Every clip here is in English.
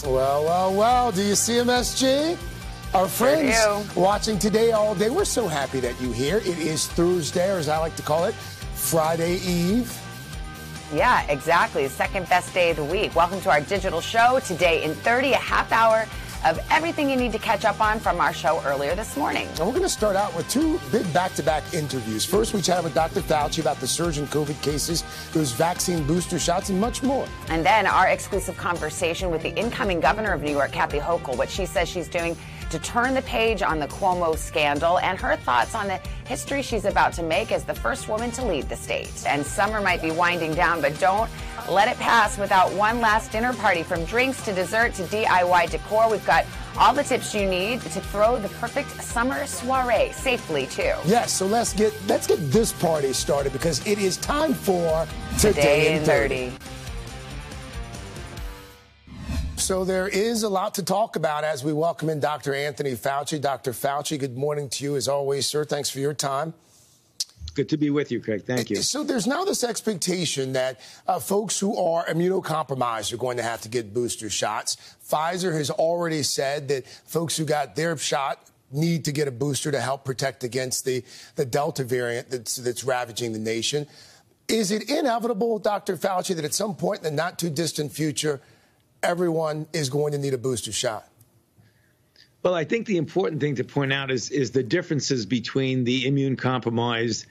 Well, do you see MSG? Our friends watching Today all day, we're so happy that you're here. It is Thursday, or as I like to call it, Friday Eve. Yeah, exactly. The second best day of the week. Welcome to our digital show. Today in 30, a half hour of everything you need to catch up on from our show earlier this morning. And we're going to start out with two big back-to-back interviews. First, we chatted with Dr. Fauci about the surge in COVID cases, those vaccine booster shots, and much more. And then our exclusive conversation with the incoming governor of New York, Hochul, what she says she's doing to turn the page on the Cuomo scandal and her thoughts on the history she's about to make as the first woman to lead the state. And summer might be winding down, but don't let it pass without one last dinner party. From drinks to dessert to DIY decor, we've got all the tips you need to throw the perfect summer soiree safely, too. Yes, so let's get this party started because it is time for Today in 30. So there is a lot to talk about as we welcome in Dr. Anthony Fauci. Dr. Fauci, good morning to you as always, sir. Thanks for your time. Good to be with you, Craig. Thank you. So there's now this expectation that folks who are immunocompromised are going to have to get booster shots. Pfizer has already said that folks who got their shot need to get a booster to help protect against the Delta variant that's ravaging the nation. Is it inevitable, Dr. Fauci, that at some point in the not too distant future, everyone is going to need a booster shot? Well, I think the important thing to point out is the differences between the immune compromised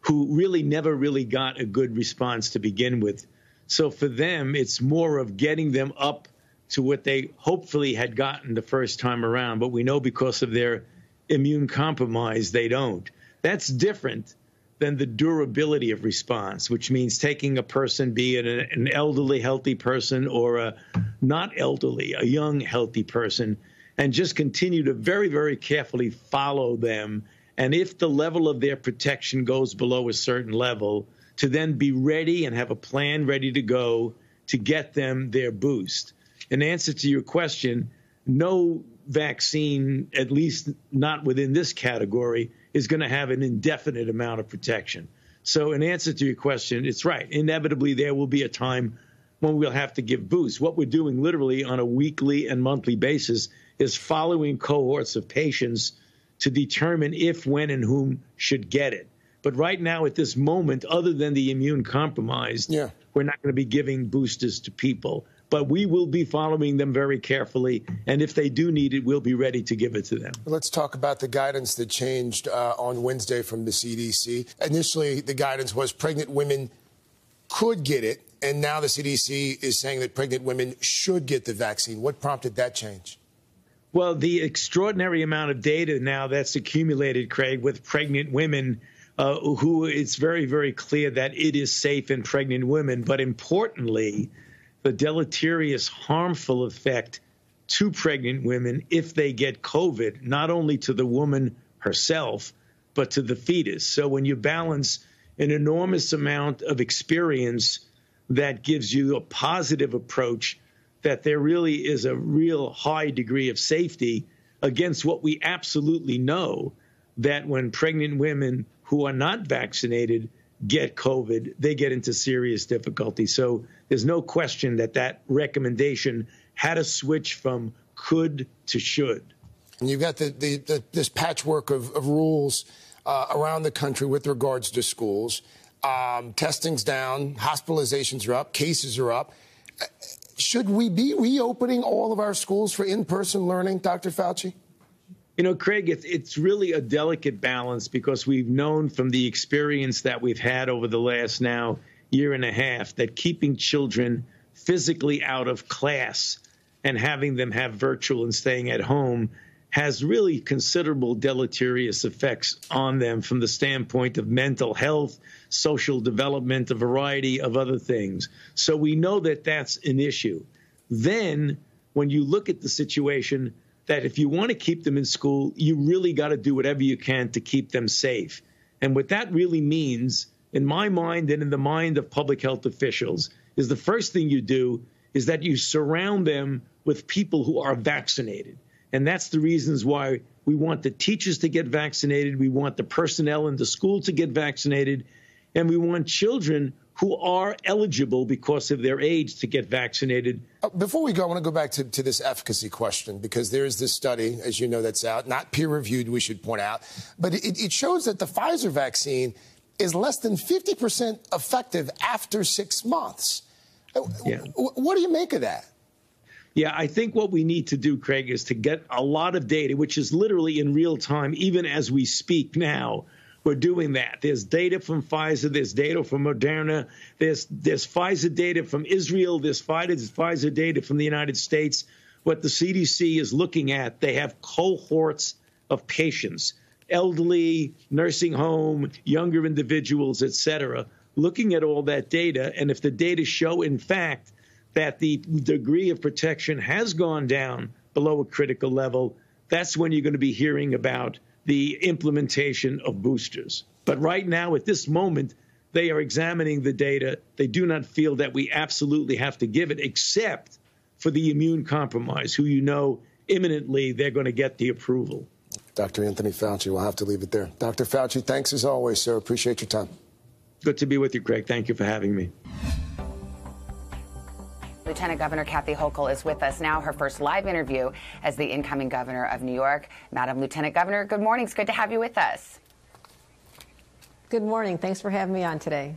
who really never really got a good response to begin with. So for them, it's more of getting them up to what they hopefully had gotten the first time around. But we know because of their immune compromise, they don't. That's different than the durability of response, which means taking a person, be it an elderly, healthy person or a not elderly, a young, healthy person, and just continue to very, very carefully follow them. And if the level of their protection goes below a certain level, to then be ready and have a plan ready to go to get them their boost. In answer to your question, no vaccine, at least not within this category, is going to have an indefinite amount of protection. So in answer to your question, it's right. Inevitably, there will be a time when we'll have to give boosts. What we're doing literally on a weekly and monthly basis is following cohorts of patients to determine if, when, and whom should get it. But right now, at this moment, other than the immune compromised, we're not going to be giving boosters to people. But we will be following them very carefully. And if they do need it, we'll be ready to give it to them. Let's talk about the guidance that changed on Wednesday from the CDC. Initially, the guidance was pregnant women could get it. And now the CDC is saying that pregnant women should get the vaccine. What prompted that change? Well, the extraordinary amount of data now that's accumulated, Craig, with pregnant women who it's very, very clear that it is safe in pregnant women. But importantly, the deleterious, harmful effect to pregnant women if they get COVID, not only to the woman herself, but to the fetus. So when you balance an enormous amount of experience that gives you a positive approach, that there really is a real high degree of safety against what we absolutely know, that when pregnant women who are not vaccinated get COVID, they get into serious difficulty. So there's no question that that recommendation had a switch from could to should. And you've got this patchwork of rules around the country with regards to schools. Testing's down, hospitalizations are up, cases are up. Should we be reopening all of our schools for in-person learning, Dr. Fauci? You know, Craig, it's really a delicate balance because we've known from the experience that we've had over the last now year and a half that keeping children physically out of class and having them have virtual and staying at home has really considerable deleterious effects on them from the standpoint of mental health, social development, a variety of other things. So we know that that's an issue. Then when you look at the situation that if you want to keep them in school, you really got to do whatever you can to keep them safe. And what that really means, in my mind and in the mind of public health officials, is the first thing you do is that you surround them with people who are vaccinated. And that's the reasons why we want the teachers to get vaccinated. We want the personnel in the school to get vaccinated. And we want children who are eligible because of their age to get vaccinated. Before we go, I want to go back to this efficacy question, because there is this study, as you know, that's out, not peer-reviewed, we should point out, but it shows that the Pfizer vaccine is less than 50% effective after 6 months. Yeah. What do you make of that? Yeah, I think what we need to do, Craig, is to get a lot of data, which is literally in real time, even as we speak now. We're doing that. There's data from Pfizer. There's data from Moderna. There's Pfizer data from Israel. There's Pfizer data from the United States. What the CDC is looking at, they have cohorts of patients, elderly, nursing home, younger individuals, et cetera, looking at all that data. And if the data show, in fact, that the degree of protection has gone down below a critical level, that's when you're going to be hearing about the implementation of boosters. But right now, at this moment, they are examining the data. They do not feel that we absolutely have to give it, except for the immune compromised, who imminently they're going to get the approval. Dr. Anthony Fauci, we'll have to leave it there. Dr. Fauci, thanks as always, sir. Appreciate your time. Good to be with you, Craig. Thank you for having me. Lieutenant Governor Kathy Hochul is with us now, her first live interview as the incoming governor of New York. Madam Lieutenant Governor, good morning. It's good to have you with us. Good morning. Thanks for having me on today.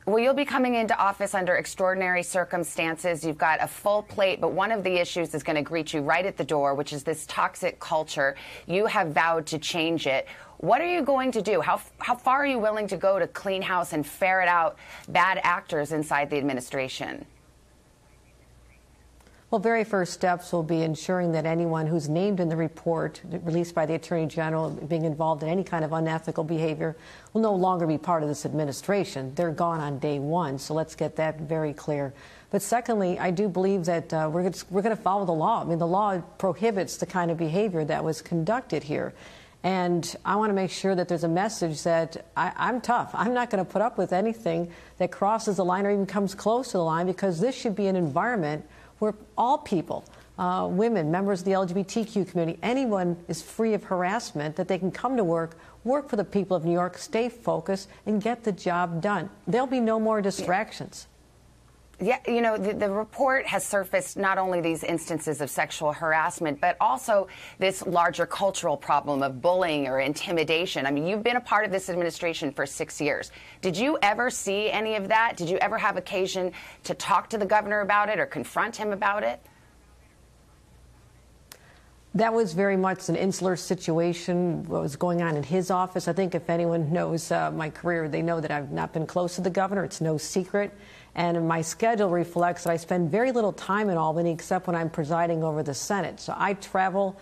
Well, you'll be coming into office under extraordinary circumstances. You've got a full plate, but one of the issues is going to greet you right at the door, which is this toxic culture. You have vowed to change it. What are you going to do? How far are you willing to go to clean house and ferret out bad actors inside the administration? Well, very first steps will be ensuring that anyone who's named in the report released by the Attorney General being involved in any kind of unethical behavior will no longer be part of this administration. They're gone on day one, so let's get that very clear. But secondly, I do believe that we're going to follow the law. I mean, the law prohibits the kind of behavior that was conducted here. And I want to make sure that there's a message that I'm tough. I'm not going to put up with anything that crosses the line or even comes close to the line, because this should be an environment where all people, women, members of the LGBTQ community, anyone is free of harassment, that they can come to work for the people of New York, stay focused, and get the job done. There'll be no more distractions. Yeah, you know, the report has surfaced not only these instances of sexual harassment, but also this larger cultural problem of bullying or intimidation. I mean, you've been a part of this administration for 6 years. Did you ever see any of that? Did you ever have occasion to talk to the governor about it or confront him about it? That was very much an insular situation, what was going on in his office. I think if anyone knows my career, they know that I've not been close to the governor. It's no secret. And my schedule reflects that I spend very little time in Albany except when I'm presiding over the Senate. So I travel.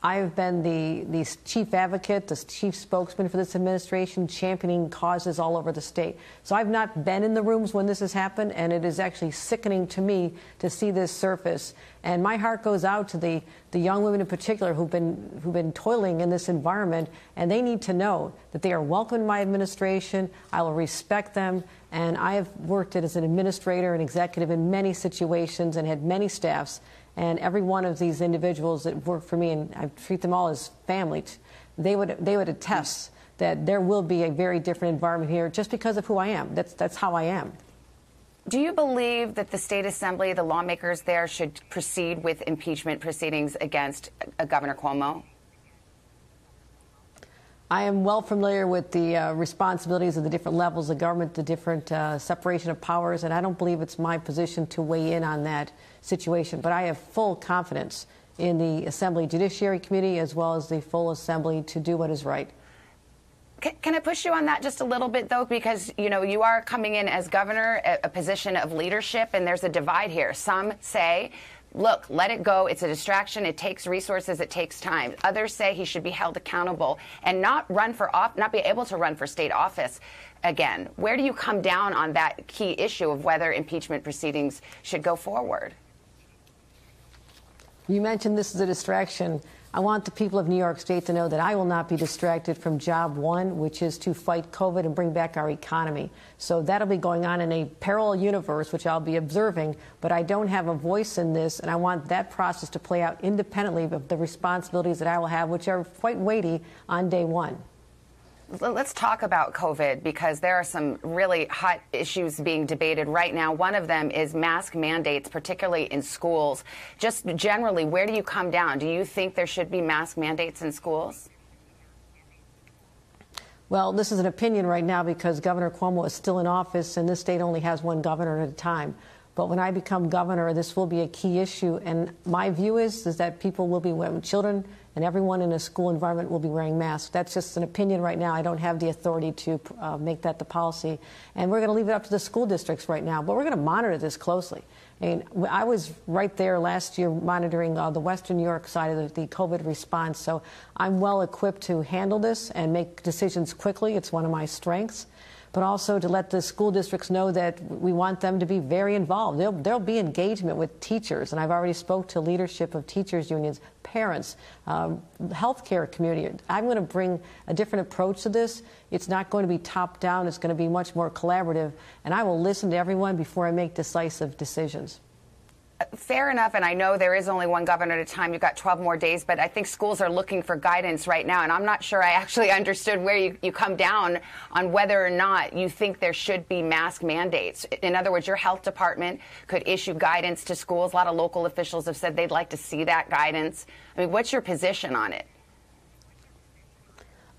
I've been the chief advocate, the chief spokesman for this administration, championing causes all over the state. So I've not been in the rooms when this has happened, and it is actually sickening to me to see this surface. And my heart goes out to the young women in particular who've been toiling in this environment, and they need to know that they are welcome in my administration. I will respect them. And I have worked as an administrator and executive in many situations and had many staffs. And every one of these individuals that work for me, and I treat them all as family, they would attest that there will be a very different environment here just because of who I am. That's how I am. Do you believe that the state assembly, the lawmakers there, should proceed with impeachment proceedings against Governor Cuomo? I am well familiar with the responsibilities of the different levels of government, the different separation of powers, and I don't believe it's my position to weigh in on that situation. But I have full confidence in the Assembly Judiciary Committee as well as the full Assembly to do what is right. Can I push you on that just a little bit, though? Because, you know, you are coming in as governor, a position of leadership, and there's a divide here. Some say, look, let it go. It's a distraction. It takes resources. It takes time. Others say he should be held accountable and not be able to run for state office again. Where do you come down on that key issue of whether impeachment proceedings should go forward? You mentioned this is a distraction. I want the people of New York State to know that I will not be distracted from job one, which is to fight COVID and bring back our economy. So that'll be going on in a parallel universe, which I'll be observing, but I don't have a voice in this, and I want that process to play out independently of the responsibilities that I will have, which are quite weighty on day one. Let's talk about COVID, because there are some really hot issues being debated right now. One of them is mask mandates, particularly in schools. Just generally, where do you come down? Do you think there should be mask mandates in schools? Well, this is an opinion right now because Governor Cuomo is still in office and this state only has one governor at a time. But when I become governor, this will be a key issue. And my view is that people will be wearing, children and everyone in a school environment will be wearing masks. That's just an opinion right now. I don't have the authority to make that the policy. And we're going to leave it up to the school districts right now. But we're going to monitor this closely. I mean, I was right there last year monitoring the Western New York side of the COVID response. So I'm well equipped to handle this and make decisions quickly. It's one of my strengths. But also to let the school districts know that we want them to be very involved. There'll be engagement with teachers, and I've already spoke to leadership of teachers unions, parents, healthcare community. I'm going to bring a different approach to this. It's not going to be top down. It's going to be much more collaborative, and I will listen to everyone before I make decisive decisions. Fair enough, and I know there is only one governor at a time. You've got 12 more days, but I think schools are looking for guidance right now, and I'm not sure I actually understood where you come down on whether or not you think there should be mask mandates. In other words, your health department could issue guidance to schools. A lot of local officials have said they'd like to see that guidance. I mean, what's your position on it?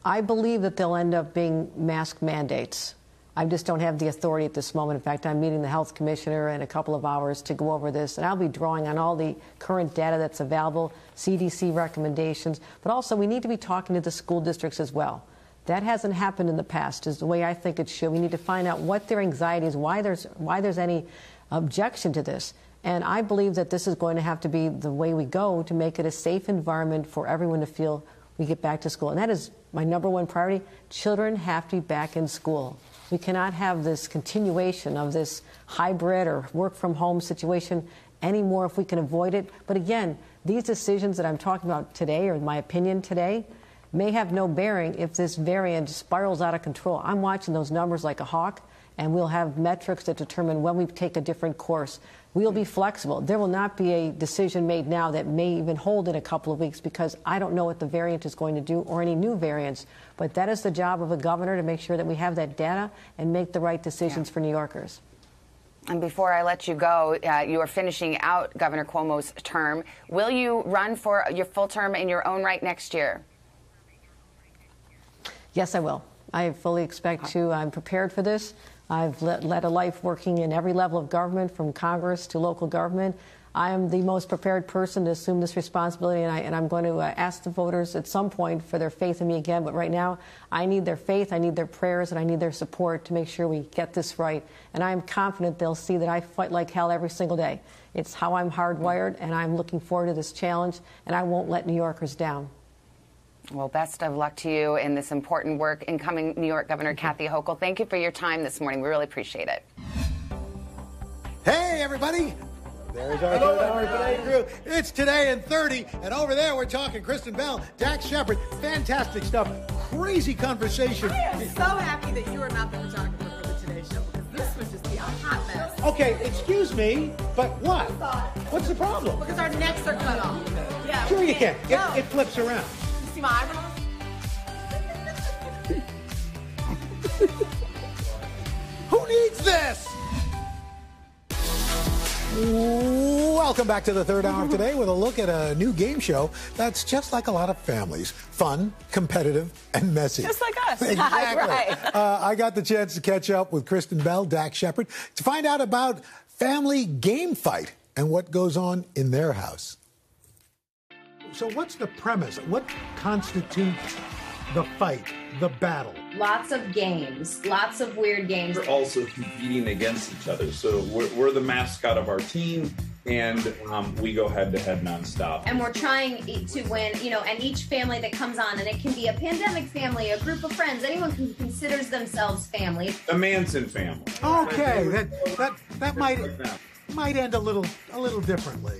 I believe that they'll end up being mask mandates. I just don't have the authority at this moment. In fact, I'm meeting the health commissioner in a couple of hours to go over this, and I'll be drawing on all the current data that's available, CDC recommendations, but also we need to be talking to the school districts as well. That hasn't happened in the past, is the way I think it should. We need to find out what their anxiety is, why there's any objection to this. And I believe that this is going to have to be the way we go to make it a safe environment for everyone to feel we get back to school. And that is my number one priority. Children have to be back in school. We cannot have this continuation of this hybrid or work from home situation anymore if we can avoid it. But again, these decisions that I'm talking about today, or my opinion today, may have no bearing if this variant spirals out of control. I'm watching those numbers like a hawk, and we'll have metrics that determine when we take a different course. We'll be flexible. There will not be a decision made now that may even hold in a couple of weeks because I don't know what the variant is going to do or any new variants. But that is the job of a governor, to make sure that we have that data and make the right decisions for New Yorkers. And before I let you go, you are finishing out Governor Cuomo's term. Will you run for your full term in your own right next year? Yes, I will. I fully expect to. I'm prepared for this. I've led a life working in every level of government, from Congress to local government. I am the most prepared person to assume this responsibility, and I'm going to ask the voters at some point for their faith in me again. But right now, I need their faith, I need their prayers, and I need their support to make sure we get this right. And I am confident they'll see that I fight like hell every single day. It's how I'm hardwired, and I'm looking forward to this challenge, and I won't let New Yorkers down. Well, best of luck to you in this important work. Incoming New York Governor Kathy Hochul, thank you for your time this morning. We really appreciate it. Hey, everybody. There's our Third Hour Today crew. It's Today in 30, and over there we're talking Kristen Bell, Dax Shepard. Fantastic stuff. Crazy conversation. I am so happy that you are not the photographer for the Today Show, because this would just be a hot mess. Okay, excuse me, but what? What's the problem? Because our necks are cut off. Yeah, Sure you can. It flips around. You see my eyebrows? Who needs this? Welcome back to the Third Hour Today with a look at a new game show that's just like a lot of families. Fun, competitive, and messy. Just like us. Exactly. Right. I got the chance to catch up with Kristen Bell, Dax Shepard, to find out about family game fight and what goes on in their house. So what's the premise? What constitutes the fight, the battle? Lots of games, lots of weird games. We're also competing against each other. So we're the mascot of our team, and we go head-to-head nonstop. And we're trying to win, and each family that comes on, and it can be a pandemic family, a group of friends, anyone who considers themselves family. The Manson family. Okay, that might end a little differently.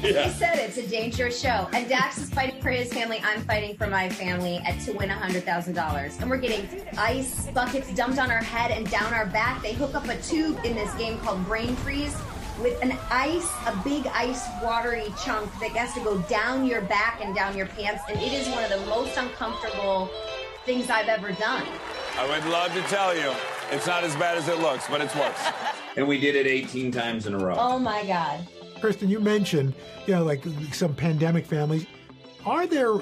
Yeah. He said it's a dangerous show. And Dax is fighting for his family. I'm fighting for my family to win $100,000. And we're getting ice buckets dumped on our head and down our back. They hook up a tube in this game called Brain Freeze with a big ice watery chunk that has to go down your back and down your pants. And it is one of the most uncomfortable things I've ever done. I would love to tell you it's not as bad as it looks, but it's worse. And we did it 18 times in a row. Oh my God. Kristen, you mentioned, like some pandemic families. Are there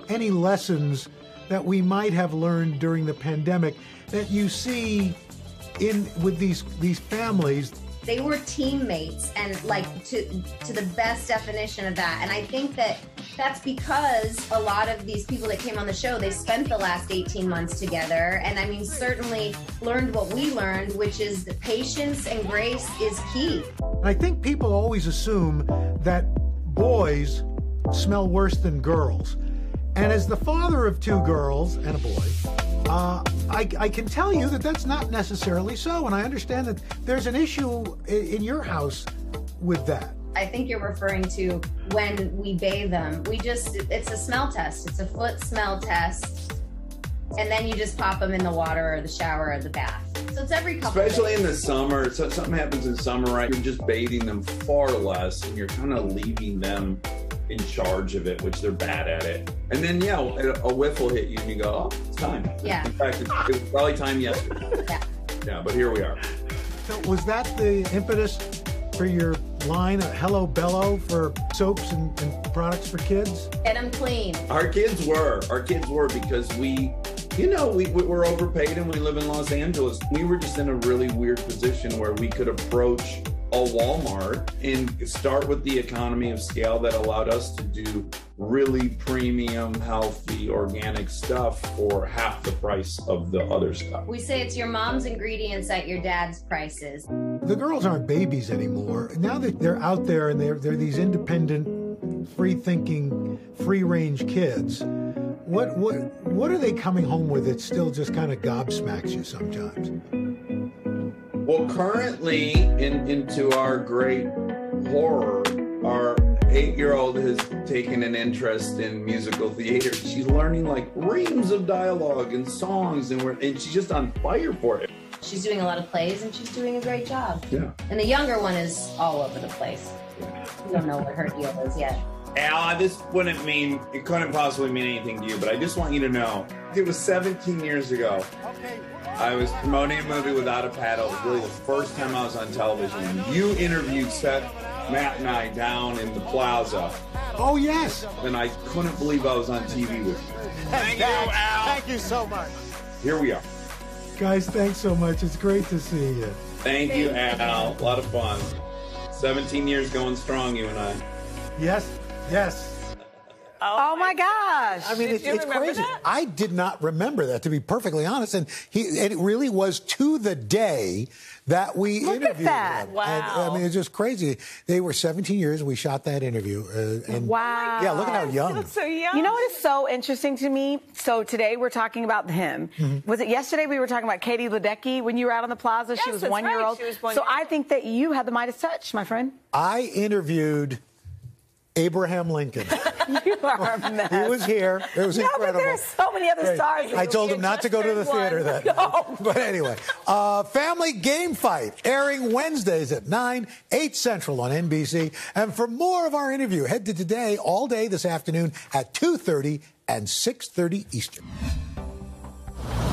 any lessons that we might have learned during the pandemic that you see with these families? They were teammates, and like to the best definition of that. And I think that's because a lot of these people that came on the show, they spent the last 18 months together. And I mean, certainly learned what we learned, which is that patience and grace is key. I think people always assume that boys smell worse than girls. And as the father of two girls and a boy, I can tell you that that's not necessarily so. And I understand that there's an issue in your house with that. I think you're referring to when we bathe them. It's a smell test. It's a foot smell test. And then you just pop them in the water or the shower or the bath. So it's every couple Especially days. in the summer. So something happens in summer, right? You're just bathing them far less, and you're kind of leaving them in charge of it, which they're bad at it. And then, a whiff will hit you, and you go, oh, it's time. Yeah. In fact, it was probably time yesterday. Yeah, but here we are. So was that the impetus for your line, Hello Bello, for soaps and products for kids? Get them clean. Our kids were because we're overpaid and we live in Los Angeles. We were just in a really weird position where we could approach a Walmart and start with the economy of scale that allowed us to do really premium, healthy, organic stuff for half the price of the other stuff. We say it's your mom's ingredients at your dad's prices. The girls aren't babies anymore. Now that they're out there and they're these independent, free-thinking, free-range kids, what are they coming home with that still just kind of gobsmacks you sometimes? Well, currently, into our great horror, our 8-year-old has taken an interest in musical theater. She's learning like reams of dialogue and songs, and she's just on fire for it. She's doing a lot of plays, and she's doing a great job. Yeah. And the younger one is all over the place. We don't know what her deal is yet. Al, it couldn't possibly mean anything to you, but I just want you to know, it was 17 years ago. I was promoting a movie Without a Paddle. It was really the first time I was on television. You interviewed Seth, Matt, and I down in the plaza. Oh, yes. And I couldn't believe I was on TV with you. Thank you, Al. Thank you so much. Here we are. Guys, thanks so much. It's great to see you. Thank you, Al. A lot of fun. 17 years going strong, you and I. Yes. Oh my gosh. I mean, it's crazy. That? I did not remember that, to be perfectly honest. And it really was to the day that we interviewed at that. him. Wow. And, I mean, it's just crazy. They were 17 years. We shot that interview. Wow. Yeah, look at how young. He looks so young. You know what is so interesting to me? So today we're talking about him. Mm-hmm. Was it yesterday we were talking about Katie Ledecky when you were out on the plaza? Yes, she was 1 year old. So I think that you had the Midas touch, my friend. I interviewed Abraham Lincoln. You are a mess. He was here. It was incredible. But there's so many other stars. I told him not to go to the theater that night. But anyway, Family Game Fight, airing Wednesdays at 9, 8 Central on NBC. And for more of our interview, head to Today all day this afternoon at 2:30 and 6:30 Eastern.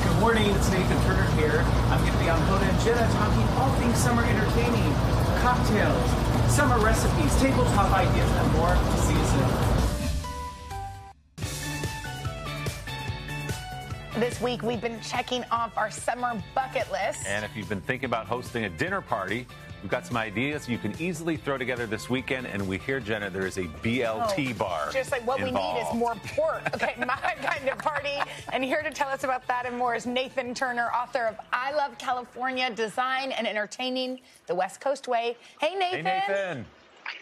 Good morning, it's Nathan Turner here. I'm going to be on Hoda and Jenna talking all things summer entertaining, cocktails, summer recipes, tabletop ideas, and more. See you soon. This week, we've been checking off our summer bucket list. And if you've been thinking about hosting a dinner party, we've got some ideas you can easily throw together this weekend. And we hear, Jenna, there is a BLT bar. Just like what involved. We need is more pork. Okay, my kind of party. And here to tell us about that and more is Nathan Turner, author of I Love California, Design and Entertaining the West Coast Way. Hey, Nathan. Hey, Nathan.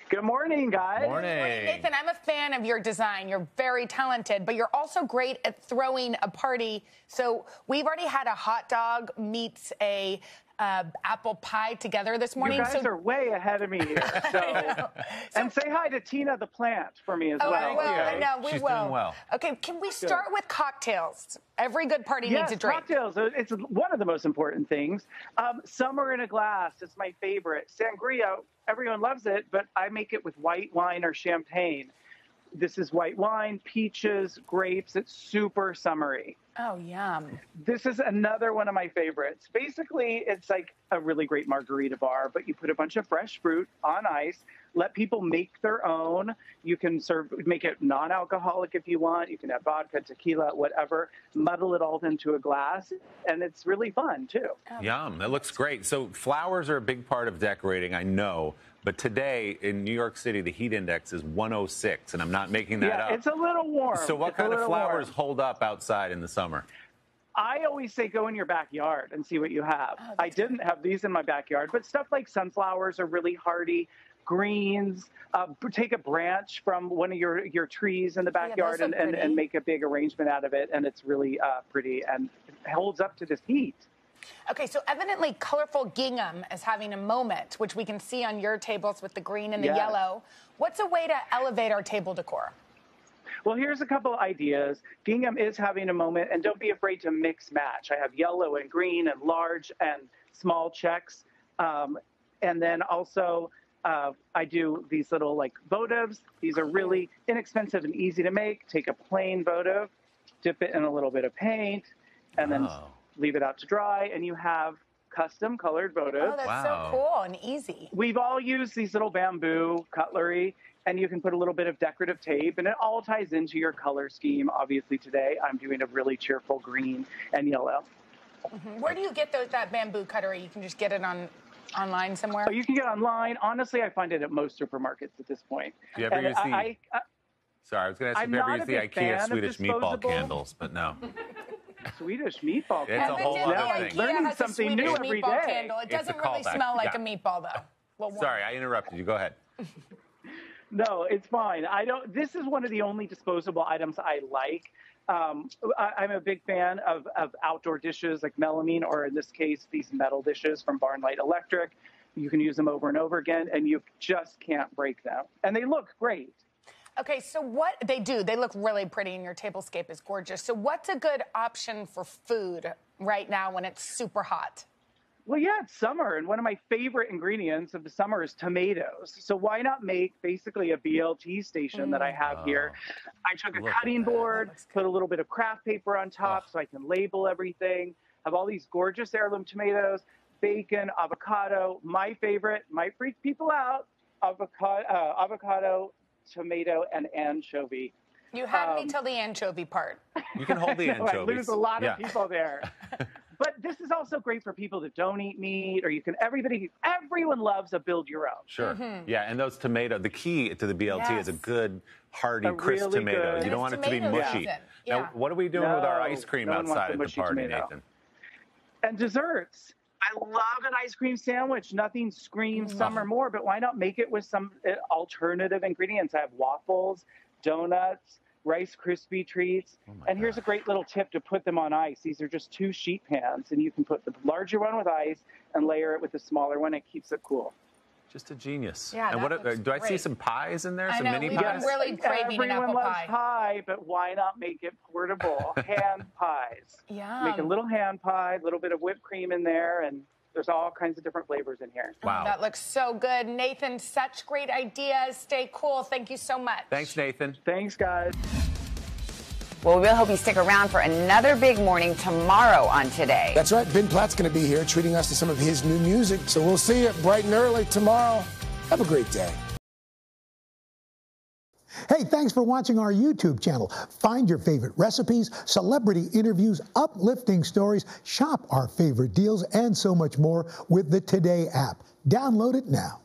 Good morning, guys. Morning. Nathan, I'm a fan of your design. You're very talented, but you're also great at throwing a party. So we've already had a hot dog meets a apple pie together this morning. You guys are way ahead of me here. So, and say hi to Tina the plant for me as well. I know, we She's will. doing well. Okay, can we start with cocktails? Every good party needs a drink. Cocktails. It's one of the most important things. Summer in a glass is my favorite. Sangria, everyone loves it, but I make it with white wine or champagne. This is white wine, peaches, grapes. It's super summery. Oh, yum. This is another one of my favorites. Basically, it's like a really great margarita bar, but you put a bunch of fresh fruit on ice, let people make their own. You can make it non-alcoholic if you want. You can have vodka, tequila, whatever, muddle it all into a glass, and it's really fun, too. Yum. That looks great. So flowers are a big part of decorating, I know. But today in New York City, the heat index is 106, and I'm not making that up. Yeah, it's a little warm. So what kind of flowers hold up outside in the summer? I always say go in your backyard and see what you have. I didn't have these in my backyard, but stuff like sunflowers are really hardy. Greens, take a branch from one of your trees in the backyard and make a big arrangement out of it, and it's really pretty and holds up to this heat. Okay, so evidently colorful gingham is having a moment, which we can see on your tables with the green and the yellow. What's a way to elevate our table decor? Well, here's a couple ideas. Gingham is having a moment, and don't be afraid to mix match. I have yellow and green and large and small checks. And then also I do these little like votives. These are really inexpensive and easy to make. Take a plain votive, dip it in a little bit of paint, and then leave it out to dry, and you have custom colored votives. Oh, that's so cool and easy. We've all used these little bamboo cutlery, and you can put a little bit of decorative tape, and it all ties into your color scheme. Obviously today I'm doing a really cheerful green and yellow. Mm-hmm. Where do you get that bamboo cutlery? You can just get it online somewhere? Oh, you can get online. Honestly, I find it at most supermarkets at this point. Do you ever use sorry, I was going to ask if you ever use the IKEA Swedish meatball candles, but no. Swedish meatball candle. It's a whole other thing. Learning something new every day. Candle. It doesn't really smell like a meatball, though. Well, sorry, I interrupted you. Go ahead. No, it's fine. This is one of the only disposable items I like. I'm a big fan of outdoor dishes like melamine, or in this case, these metal dishes from Barnlight Electric. You can use them over and over again, and you just can't break them. And they look great. Okay, so what they do, they look really pretty, and your tablescape is gorgeous. So what's a good option for food right now when it's super hot? Well, yeah, it's summer, and one of my favorite ingredients of the summer is tomatoes. So why not make basically a BLT station that I have here? I took a cutting board, put a little bit of craft paper on top so I can label everything, have all these gorgeous heirloom tomatoes, bacon, avocado. My favorite, might freak people out, avocado, tomato, and anchovy. You had me till the anchovy part. You can hold the anchovies. I lose a lot of people there. But this is also great for people that don't eat meat, or everyone loves a build your own. Sure. Mm-hmm. Yeah, and those tomatoes, the key to the BLT is a good, hearty, crisp really tomato. You don't want it to be mushy. Yeah. Now, what are we doing with our ice cream outside at the party, Nathan? And desserts. I love an ice cream sandwich. Nothing screams summer more, but why not make it with some alternative ingredients? I have waffles, donuts, Rice Krispie treats. And here's a great little tip to put them on ice. These are just 2 sheet pans, and you can put the larger one with ice and layer it with the smaller one. It keeps it cool. Just a genius. Yeah, and what do I see some pies in there? Some mini pies? I'm really craving an apple loves pie. pie, but why not make it portable? Hand pies. Yeah. Make a little hand pie, a little bit of whipped cream in there, and there's all kinds of different flavors in here. Wow. That looks so good. Nathan, such great ideas. Stay cool. Thank you so much. Thanks, Nathan. Thanks, guys. Well, we will hope you stick around for another big morning tomorrow on Today. That's right. Ben Platt's going to be here treating us to some of his new music. So we'll see you bright and early tomorrow. Have a great day. Hey, thanks for watching our YouTube channel. Find your favorite recipes, celebrity interviews, uplifting stories, shop our favorite deals, and so much more with the Today app. Download it now.